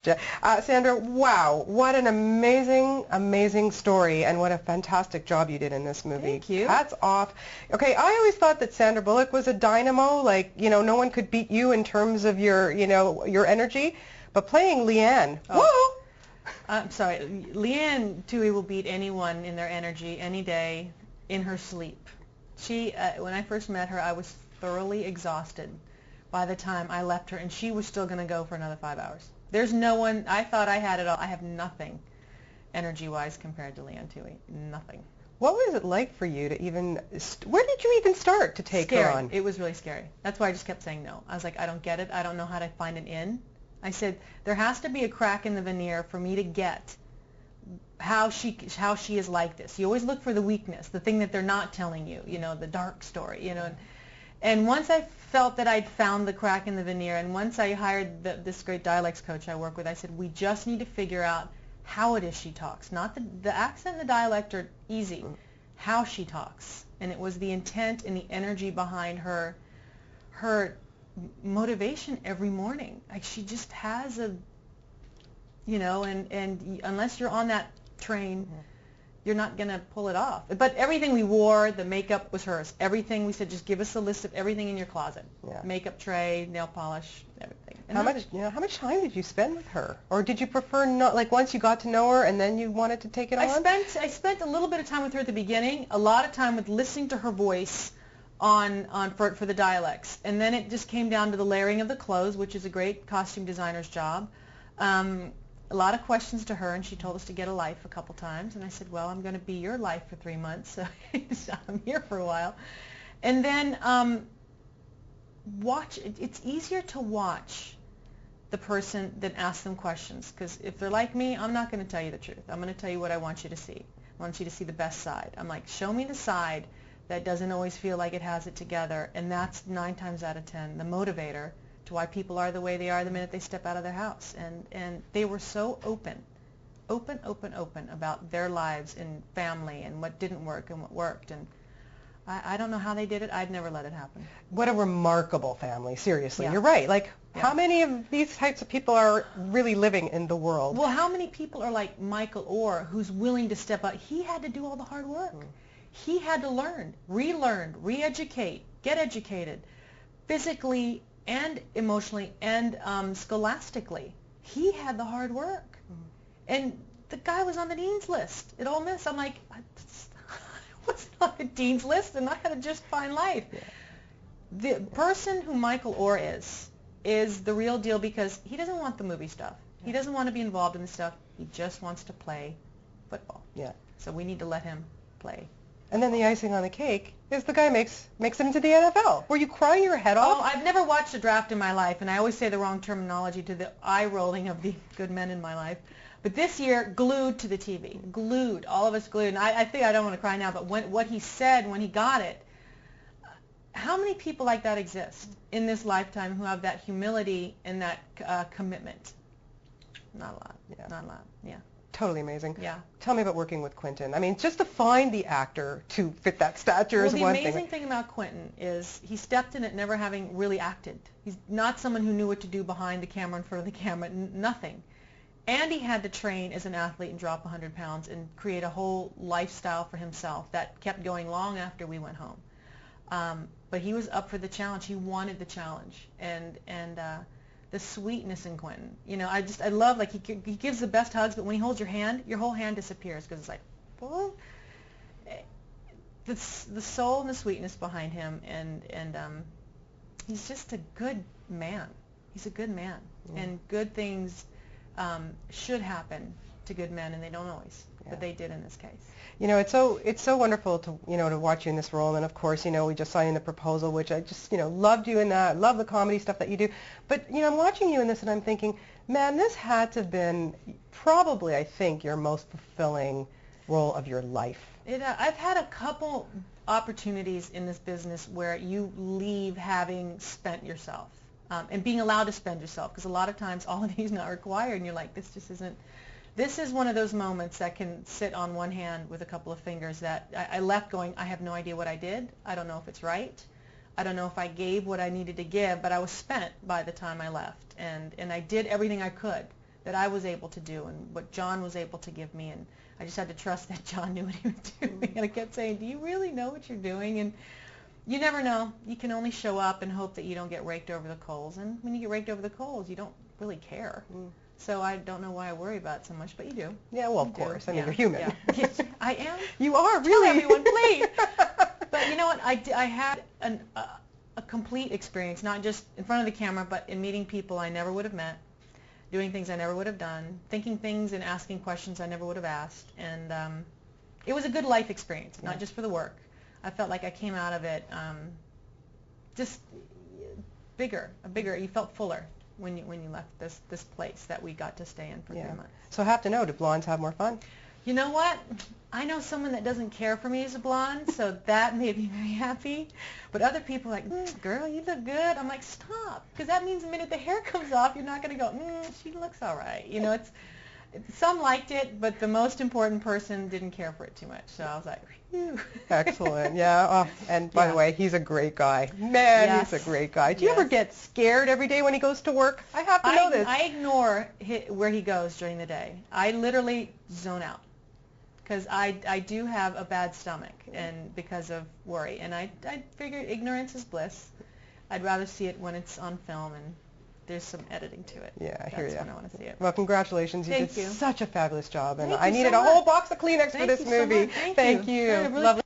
Sandra, wow, what an amazing, amazing story, and what a fantastic job you did in this movie. Thank you. Hats off. Okay, I always thought that Sandra Bullock was a dynamo, like, no one could beat you in terms of your energy, but playing Leigh Anne, whoa! I'm sorry, Leigh Anne Tuohy will beat anyone in their energy any day in her sleep. She, when I first met her, I was thoroughly exhausted by the time I left her, and she was still going to go for another 5 hours. There's no one, I thought I had it all. I have nothing energy-wise compared to Leigh Anne Tuohy. Nothing. What was it like for you to even, where did you even start to take her on? It was really scary. That's why I just kept saying no. I was like, I don't get it. I don't know how to find an in. I said, there has to be a crack in the veneer for me to get how she is like this. You always look for the weakness, the thing that they're not telling you, the dark story, And once I felt that I'd found the crack in the veneer, and once I hired this great dialects coach I work with, I said, we just need to figure out how it is she talks. Not the accent and the dialect are easy, how she talks. And it was the intent and the energy behind her motivation every morning. Like, she just has and unless you're on that train, you're not going to pull it off. But everything we wore, the makeup was hers. Everything, we said, just give us a list of everything in your closet. Yeah. Makeup tray, nail polish, everything. And how much time did you spend with her? Or did you prefer not, like, once you got to know her and then you wanted to take it on? I spent a little bit of time with her at the beginning, a lot of time with listening to her voice for the dialects. And then it just came down to the layering of the clothes, which is a great costume designer's job. A lot of questions to her, and she told us to get a life a couple times, and I said, well, I'm going to be your life for 3 months, so I'm here for a while. And then it's easier to watch the person than ask them questions, because if they're like me, I'm not going to tell you the truth. I'm going to tell you what I want you to see. I want you to see the best side. I'm like, show me the side that doesn't always feel like it has it together, and that's 9 times out of 10 the motivator to why people are the way they are the minute they step out of their house. And they were so open about their lives and family and what didn't work and what worked. And I don't know how they did it. I'd never let it happen. What a remarkable family, seriously. Yeah. You're right. Like, Yeah. How many of these types of people are really living in the world? Well, how many people are like Michael Oher, who's willing to step out? He had to do all the hard work. He had to learn, relearn, re-educate, get educated, physically and emotionally and scholastically. He had the hard work. And the guy was on the dean's list at Ole Miss. I'm like, I was not a dean's list, and I had a just fine life. Yeah. The person who Michael Oher is the real deal, because he doesn't want the movie stuff. Yeah. He doesn't want to be involved in the stuff. He just wants to play football. Yeah. So we need to let him play. And then the icing on the cake is the guy makes it into the NFL. Were you crying your head off? Oh, I've never watched a draft in my life, and I always say the wrong terminology to the eye rolling of the good men in my life. But this year, glued to the TV, glued, all of us glued. And I think I don't want to cry now, but what he said when he got it, how many people like that exist in this lifetime who have that humility and that commitment? Not a lot. Yeah. Not a lot. Yeah. Totally amazing. Yeah. Tell me about working with Quentin. I mean, just to find the actor to fit that stature is one thing. The amazing thing about Quentin is he stepped in it never having really acted. He's not someone who knew what to do behind the camera, in front of the camera, nothing. And he had to train as an athlete and drop 100 pounds and create a whole lifestyle for himself that kept going long after we went home. But he was up for the challenge. He wanted the challenge. And the sweetness in Quentin. I love, like, he gives the best hugs, but when he holds your hand, your whole hand disappears, because it's like, well, the soul and the sweetness behind him, and he's just a good man. He's a good man, and good things should happen to good men, and they don't always, but they did in this case. It's so wonderful to to watch you in this role, and of course, we just saw you in The Proposal, which I just loved you in that. Love the comedy stuff that you do, but I'm watching you in this, and I'm thinking, man, this had to have been probably, I think, your most fulfilling role of your life. I've had a couple opportunities in this business where you leave having spent yourself, and being allowed to spend yourself, because a lot of times all of these not required, and you're like, this just isn't. This is one of those moments that can sit on one hand with a couple of fingers that I left going, I have no idea what I did. I don't know if it's right. I don't know if I gave what I needed to give, but I was spent by the time I left. And I did everything I could that I was able to do and what John was able to give me, and I just had to trust that John knew what he was doing. And I kept saying, do you really know what you're doing? And you never know. You can only show up and hope that you don't get raked over the coals. And when you get raked over the coals, you don't really care. So I don't know why I worry about it so much, but you do. Yeah, well, of course. I mean, you're human. Yeah. I am. You are, Tell really. everyone, please. But you know what? I had a complete experience, not just in front of the camera, but in meeting people I never would have met, doing things I never would have done, thinking things and asking questions I never would have asked. And it was a good life experience, not just for the work. I felt like I came out of it just bigger. You felt fuller when you left this place that we got to stay in for 3 months. So I have to know, do blondes have more fun? You know what? I know someone that doesn't care for me as a blonde, so that made me very happy. But other people are like, girl, you look good. I'm like, stop, because that means the minute the hair comes off, you're not going to go, she looks all right. You know, some liked it, but the most important person didn't care for it too much. So I was like, phew. Excellent. Yeah. Oh, and by the way, he's a great guy. Man, he's a great guy. Do you ever get scared every day when he goes to work? I have to know this. I ignore where he goes during the day. I literally zone out because I do have a bad stomach and because of worry. And I figured ignorance is bliss. I'd rather see it when it's on film and there's some editing to it. Yeah, I hear you. That's when I want to see it. Well, congratulations. You did Thank you. such a fabulous job. And Thank I you needed so a whole much. box of Kleenex for this movie. Thank you. Thank you. Really Lovely